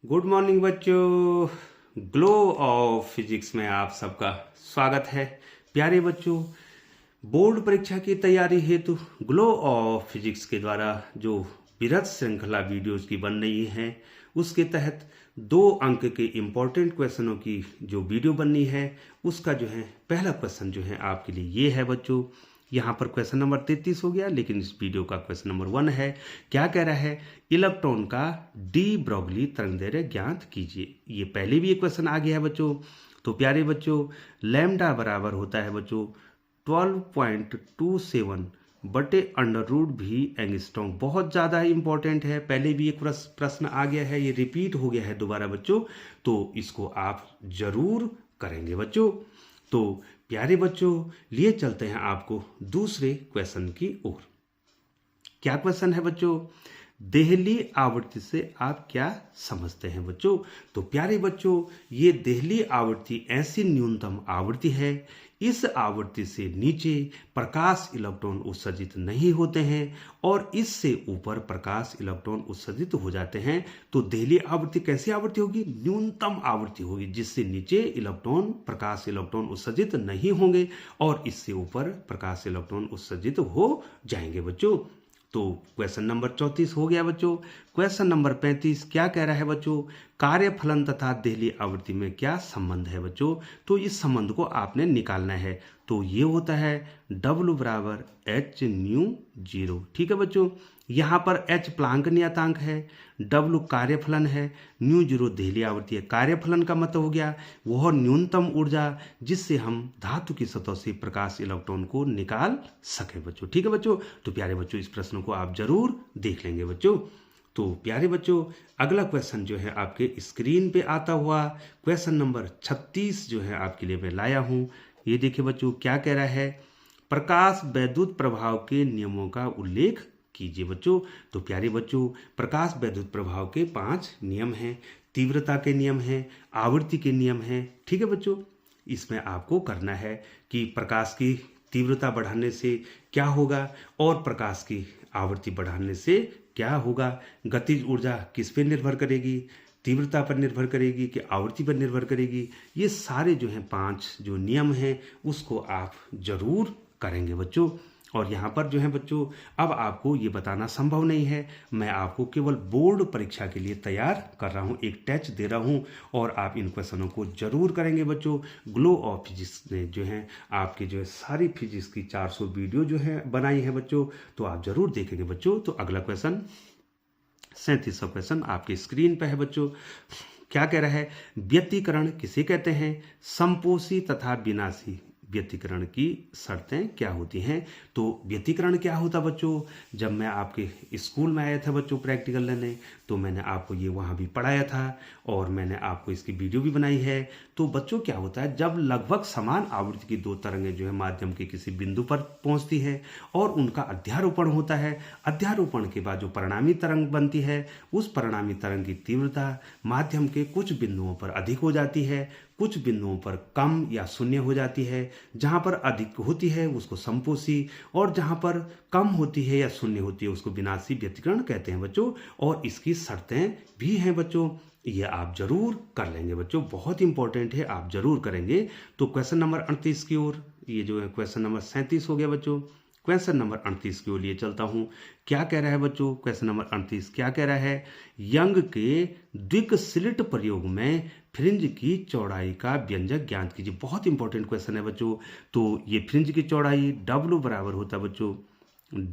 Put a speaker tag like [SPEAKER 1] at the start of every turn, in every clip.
[SPEAKER 1] Good morning बच्चों। Glow of physics में आप सबका स्वागत है। प्यारे बच्चों, बोर्ड परीक्षा की तैयारी हेतु ग्लो ऑफ फिजिक्स के द्वारा जो बृहद श्रृंखला वीडियोस की बन रही है, उसके तहत 2 अंक के इम्पोर्टेंट क्वेश्चनों की जो वीडियो बननी है, उसका जो है पहला क्वेश्चन जो है आपके लिए ये है बच्चों। यहाँ पर क्वेश्चन नंबर 33 हो गया, लेकिन इस वीडियो का क्वेश्चन नंबर 1 है। क्या कह रहा है? इलेक्ट्रॉन का डी ब्रोगली तरंगदैर्घ्य ज्ञात कीजिए। ये पहले भी एक क्वेश्चन आ गया है बच्चों। तो प्यारे बच्चों, लैम्डा बराबर होता है बच्चों 12.27 बटे √v एंगस्ट्रॉम। बहुत ज़्यादा इंपॉर्टेंट है। पहले भी एक प्रश्न आ गया है, ये रिपीट हो गया है दोबारा बच्चों, तो इसको आप जरूर करेंगे बच्चों। तो प्यारे बच्चों, लिए चलते हैं आपको दूसरे क्वेश्चन की ओर। क्या क्वेश्चन है बच्चों? देहली आवृत्ति से आप क्या समझते हैं बच्चों? तो प्यारे बच्चों, ये देहली आवृत्ति ऐसी न्यूनतम आवृत्ति है, इस आवृत्ति से नीचे प्रकाश इलेक्ट्रॉन उत्सर्जित नहीं होते हैं और इससे ऊपर प्रकाश इलेक्ट्रॉन उत्सर्जित हो जाते हैं। तो देहली आवृत्ति कैसी आवृत्ति होगी? न्यूनतम आवृत्ति होगी, जिससे नीचे प्रकाश इलेक्ट्रॉन उत्सर्जित नहीं होंगे और इससे ऊपर प्रकाश इलेक्ट्रॉन उत्सर्जित हो जाएंगे बच्चों। तो क्वेश्चन नंबर 34 हो गया बच्चों। क्वेश्चन नंबर 35 क्या कह रहा है बच्चों? कार्यफलन तथा देहली आवृत्ति में क्या संबंध है बच्चों? तो इस संबंध को आपने निकालना है। तो ये होता है W बराबर h न्यू 0। ठीक है बच्चों, यहाँ पर h प्लांक नियतांक है, W कार्यफलन है, न्यू 0 देहली आवृत्ति है। कार्यफलन का मतलब हो गया वह न्यूनतम ऊर्जा जिससे हम धातु की सतह से प्रकाश इलेक्ट्रॉन को निकाल सके बच्चों। ठीक है बच्चों, तो प्यारे बच्चों, इस प्रश्न को आप जरूर देख लेंगे बच्चों। तो प्यारे बच्चों, अगला क्वेश्चन जो है आपके स्क्रीन पे आता हुआ क्वेश्चन नंबर 36 जो है आपके लिए मैं लाया हूँ। ये देखिए बच्चों, क्या कह रहा है? प्रकाश वैद्युत प्रभाव के नियमों का उल्लेख कीजिए बच्चों। तो प्यारे बच्चों, प्रकाश वैद्युत प्रभाव के 5 नियम हैं। तीव्रता के नियम हैं, आवृत्ति के नियम हैं। ठीक है बच्चों, इसमें आपको करना है कि प्रकाश की तीव्रता बढ़ाने से क्या होगा और प्रकाश की आवृत्ति बढ़ाने से क्या होगा। गतिज ऊर्जा किस पे निर्भर करेगी? तीव्रता पर निर्भर करेगी कि आवृत्ति पर निर्भर करेगी? ये सारे जो हैं 5 जो नियम हैं, उसको आप जरूर करेंगे बच्चों। और यहाँ पर जो है बच्चों, अब आपको ये बताना संभव नहीं है, मैं आपको केवल बोर्ड परीक्षा के लिए तैयार कर रहा हूँ, एक टच दे रहा हूँ और आप इन क्वेश्चनों को जरूर करेंगे बच्चों। ग्लो ऑफ फिजिक्स ने जो है आपके जो है सारी फिजिक्स की 400 वीडियो जो है बनाई है बच्चों, तो आप जरूर देखेंगे बच्चों। तो अगला क्वेश्चन 37वां क्वेश्चन आपके स्क्रीन पे है बच्चों। क्या कह रहा है? व्यतिकरण किसे कहते हैं? संपोषी तथा विनाशी व्यतिकरण की शर्तें क्या होती हैं? तो व्यतिकरण क्या होता बच्चों? जब मैं आपके स्कूल में आया था बच्चों प्रैक्टिकल लेने, तो मैंने आपको ये वहाँ भी पढ़ाया था और मैंने आपको इसकी वीडियो भी बनाई है। तो बच्चों क्या होता है, जब लगभग समान आवृत्ति की 2 तरंगें जो है माध्यम के किसी बिंदु पर पहुँचती है और उनका अध्यारोपण होता है, अध्यारोपण के बाद जो परिणामी तरंग बनती है, उस परिणामी तरंग की तीव्रता माध्यम के कुछ बिंदुओं पर अधिक हो जाती है, कुछ बिंदुओं पर कम या शून्य हो जाती है। जहाँ पर अधिक होती है उसको संपोषी और जहाँ पर कम होती है या शून्य होती है उसको विनाशी व्यतिकरण कहते हैं बच्चों। और इसकी शर्तें भी हैं बच्चों, ये आप जरूर कर लेंगे बच्चों, बहुत इंपॉर्टेंट है, आप जरूर करेंगे। तो क्वेश्चन नंबर 38 की ओर, ये जो है क्वेश्चन नंबर 37 हो गया बच्चों। क्वेश्चन नंबर 38 की ओर लिए चलता हूं। क्या कह रहा है बच्चों? क्वेश्चन नंबर 38 क्या कह रहा है? यंग के द्विक स्लिट प्रयोग में फ्रिंज की चौड़ाई का व्यंजक ज्ञात कीजिए। बहुत इंपॉर्टेंट क्वेश्चन है बच्चों। तो ये फ्रिंज की चौड़ाई W बराबर होता है बच्चों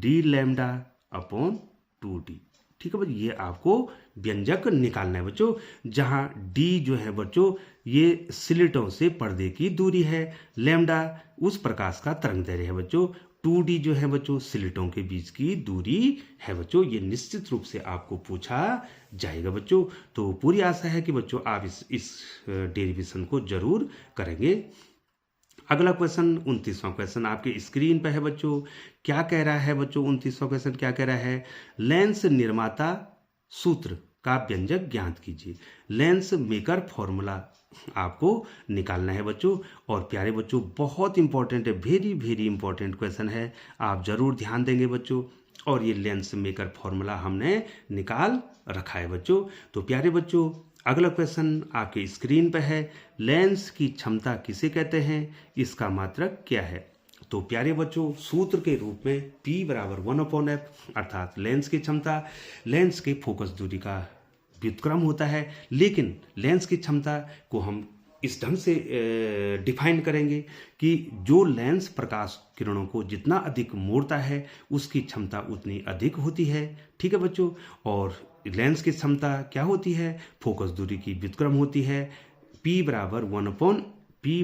[SPEAKER 1] d लैम्डा अपॉन 2d। ठीक है बच्चों, ये आपको व्यंजक निकालना है बच्चों, जहां d जो है बच्चों ये स्लिटों से पर्दे की दूरी है, लैम्डा उस प्रकाश का तरंगदैर्घ्य है बच्चों, 2d जो है बच्चों स्लिटों के बीच की दूरी है बच्चों। ये निश्चित रूप से आपको पूछा जाएगा बच्चों। तो पूरी आशा है कि बच्चों आप इस डेरिवेशन को जरूर करेंगे। अगला क्वेश्चन 29वां क्वेश्चन आपके स्क्रीन पे है बच्चों। क्या कह रहा है बच्चों? 29वां क्वेश्चन क्या कह रहा है? लेंस निर्माता सूत्र का व्यंजक ज्ञात कीजिए। लेंस मेकर फॉर्मूला आपको निकालना है बच्चों। और प्यारे बच्चों, बहुत इंपॉर्टेंट है, वेरी वेरी इंपॉर्टेंट क्वेश्चन है, आप जरूर ध्यान देंगे बच्चों। और ये लेंस मेकर फॉर्मूला हमने निकाल रखा है बच्चों। तो प्यारे बच्चों, अगला क्वेश्चन आपके स्क्रीन पे है, लेंस की क्षमता किसे कहते हैं, इसका मात्रक क्या है। तो प्यारे बच्चों, सूत्र के रूप में P बराबर 1/f अर्थात लेंस की क्षमता लेंस के फोकस दूरी का व्युत्क्रम होता है। लेकिन लेंस की क्षमता को हम इस ढंग से डिफाइन करेंगे कि जो लेंस प्रकाश किरणों को जितना अधिक मोड़ता है उसकी क्षमता उतनी अधिक होती है। ठीक है बच्चों, और लेंस की क्षमता क्या होती है, फोकस दूरी की व्युत्क्रम होती है। P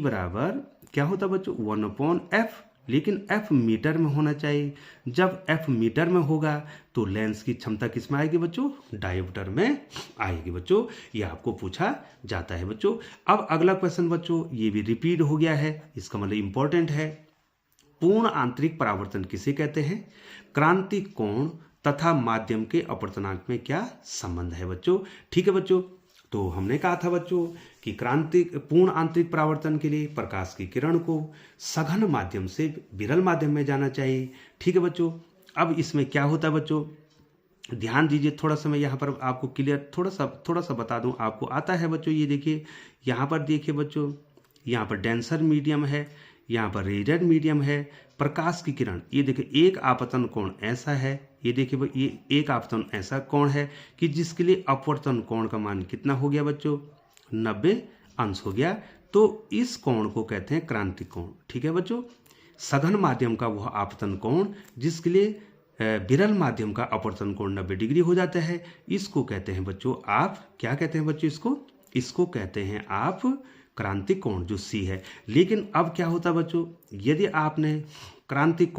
[SPEAKER 1] बराबर क्या होता है बच्चों, 1/f, लेकिन f मीटर में होना चाहिए। जब f मीटर में होगा तो लेंस की क्षमता किस में आएगी बच्चों, डायोमीटर में आएगी बच्चों। ये आपको पूछा जाता है बच्चों। अब अगला क्वेश्चन बच्चों, ये भी रिपीट हो गया है, इसका मतलब इंपॉर्टेंट है। पूर्ण आंतरिक परावर्तन किसे कहते हैं, क्रांतिक कोण तथा माध्यम के अपवर्तनांक में क्या संबंध है बच्चों। ठीक है बच्चों, तो हमने कहा था बच्चों कि पूर्ण आंतरिक परावर्तन के लिए प्रकाश की किरण को सघन माध्यम से विरल माध्यम में जाना चाहिए। ठीक है बच्चों, अब इसमें क्या होता है बच्चों, ध्यान दीजिए थोड़ा सा, मैं यहाँ पर आपको क्लियर थोड़ा सा बता दूं, आपको आता है बच्चों। ये देखिए यहाँ पर, देखिए बच्चों, यहाँ पर डेंसर मीडियम है, यहाँ पर रेडियल मीडियम है। प्रकाश की किरण, ये देखिए एक आपतन कोण ऐसा है, ये देखिए ये एक आपतन ऐसा कोण है कि जिसके लिए अपवर्तन कोण का मान कितना हो गया बच्चों, 90 अंश हो गया। तो इस कोण को कहते हैं क्रांतिक कोण। ठीक है बच्चों, सघन माध्यम का वह आपतन कोण जिसके लिए विरल माध्यम का अपवर्तन कोण 90 डिग्री हो जाता है, इसको कहते हैं बच्चों आप क्या कहते हैं बच्चों, इसको कहते हैं आप क्रांतिक कोण, जो सी है। लेकिन अब क्या होता है बच्चों, यदि आपने क्रांतिक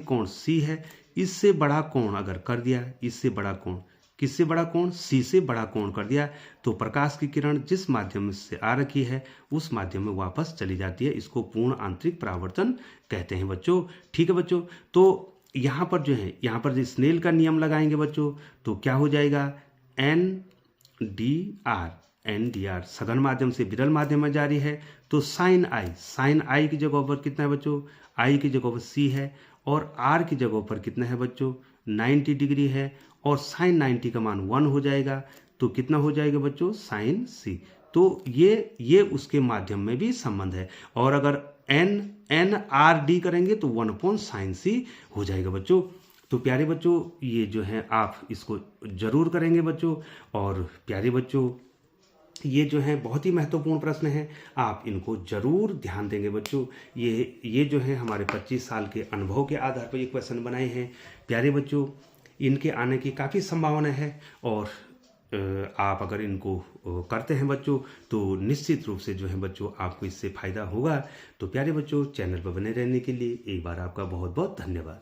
[SPEAKER 1] कोण सी है, इससे बड़ा कोण अगर कर दिया, इससे बड़ा कोण, किससे बड़ा कोण, सी से बड़ा कोण कर दिया, तो प्रकाश की किरण जिस माध्यम से आ रखी है उस माध्यम में वापस चली जाती है। इसको पूर्ण आंतरिक परावर्तन कहते हैं बच्चों। ठीक है बच्चों, तो यहाँ पर जो है, यहाँ पर जो स्नेल का नियम लगाएंगे बच्चों, तो क्या हो जाएगा, NDR सघन माध्यम से विरल माध्यम में जारी है, तो साइन आई की जगह पर कितना है बच्चों, आई की जगह पर सी है, और आर की जगह पर कितना है बच्चों, 90 डिग्री है, और साइन 90 का मान 1 हो जाएगा, तो कितना हो जाएगा बच्चों, साइन सी। तो ये उसके माध्यम में भी संबंध है। और अगर NRD करेंगे तो 1/sin c हो जाएगा बच्चों। तो प्यारे बच्चों, ये जो है आप इसको जरूर करेंगे बच्चों। और प्यारे बच्चों, ये जो है बहुत ही महत्वपूर्ण प्रश्न है, आप इनको जरूर ध्यान देंगे बच्चों। ये जो है हमारे 25 साल के अनुभव के आधार पर ये क्वेश्चन बनाए हैं। प्यारे बच्चों, इनके आने की काफ़ी संभावना है, और आप अगर इनको करते हैं बच्चों तो निश्चित रूप से जो है बच्चों आपको इससे फायदा होगा। तो प्यारे बच्चों, चैनल पर बने रहने के लिए एक बार आपका बहुत बहुत धन्यवाद।